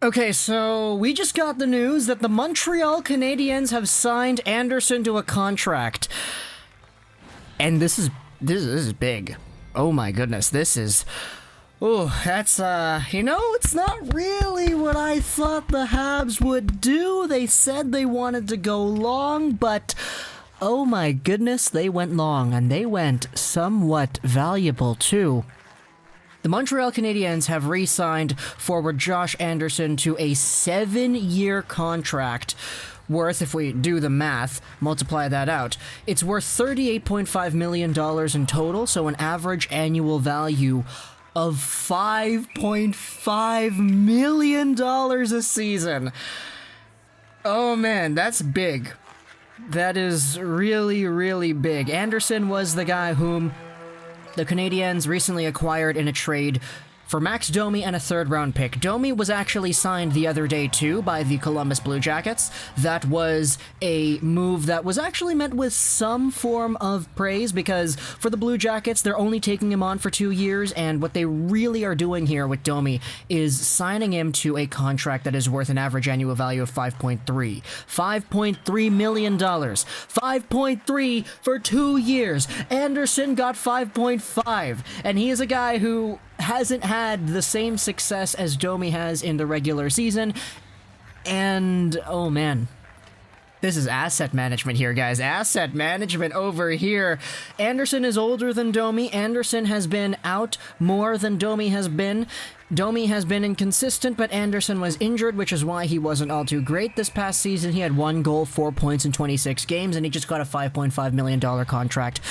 Okay, so we just got the news that the Montreal Canadiens have signed Anderson to a contract. And this is big. Oh my goodness, this is... Oh, that's, it's not really what I thought the Habs would do. They said they wanted to go long, but... Oh my goodness, they went long, and they went somewhat valuable too. The Montreal Canadiens have re-signed forward Josh Anderson to a 7-year contract worth, if we do the math, multiply that out, it's worth $38.5 million in total, so an average annual value of $5.5 million a season. Oh man, that's big. That is really, really big. Anderson was the guy whom the Canadiens recently acquired in a trade for Max Domi and a third-round pick. Domi was actually signed the other day, too, by the Columbus Blue Jackets. That was a move that was actually met with some form of praise, because for the Blue Jackets, they're only taking him on for 2 years, and what they really are doing here with Domi is signing him to a contract that is worth an average annual value of $5.3 million. 5.3 for 2 years. Anderson got 5.5, and he is a guy who hasn't had the same success as Domi has in the regular season, and oh man, this is asset management here, guys. Asset management over here. Anderson is older than Domi. Anderson has been out more than Domi has been. Domi has been inconsistent, but Anderson was injured, which is why he wasn't all too great this past season. He had 1 goal, 4 points in 26 games, and he just got a $5.5 million contract.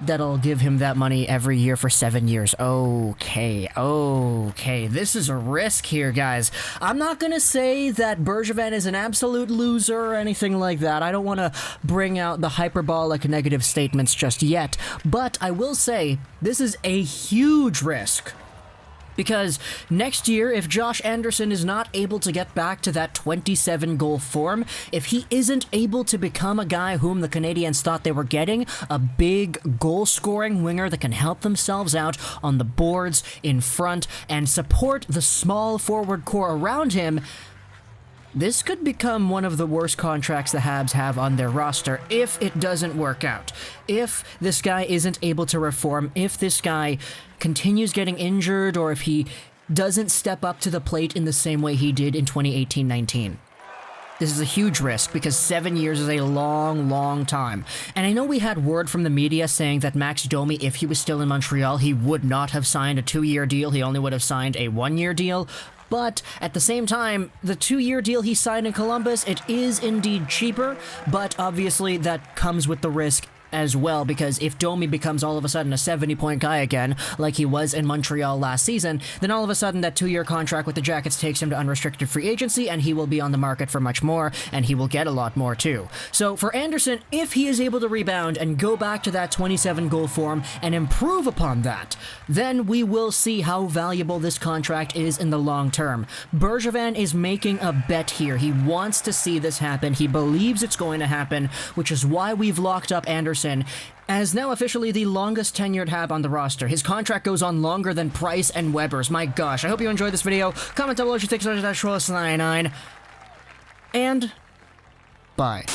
That'll give him that money every year for 7 years. Okay. This is a risk here, guys. I'm not going to say that Bergevin is an absolute loser or anything like that. I don't want to bring out the hyperbolic negative statements just yet. But I will say this is a huge risk. Because next year, if Josh Anderson is not able to get back to that 27-goal form, if he isn't able to become a guy whom the Canadiens thought they were getting, a big goal-scoring winger that can help themselves out on the boards in front and support the small forward core around him, this could become one of the worst contracts the Habs have on their roster if it doesn't work out. If this guy isn't able to reform, if this guy continues getting injured, or if he doesn't step up to the plate in the same way he did in 2018-19. This is a huge risk, because 7 years is a long, long time. And I know we had word from the media saying that Max Domi, if he was still in Montreal, he would not have signed a 2-year deal. He only would have signed a 1-year deal. But at the same time, the 2-year deal he signed in Columbus, it is indeed cheaper, but obviously that comes with the risk as well, because if Domi becomes all of a sudden a 70-point guy again, like he was in Montreal last season, then all of a sudden that 2-year contract with the Jackets takes him to unrestricted free agency, and he will be on the market for much more, and he will get a lot more too. So for Anderson, if he is able to rebound and go back to that 27-goal form and improve upon that, then we will see how valuable this contract is in the long term. Bergevin is making a bet here. He wants to see this happen. He believes it's going to happen, which is why we've locked up Anderson as now officially the longest tenured Hab on the roster. His contract goes on longer than Price and Weber's. My gosh, I hope you enjoyed this video. Comment down below what you think, and bye.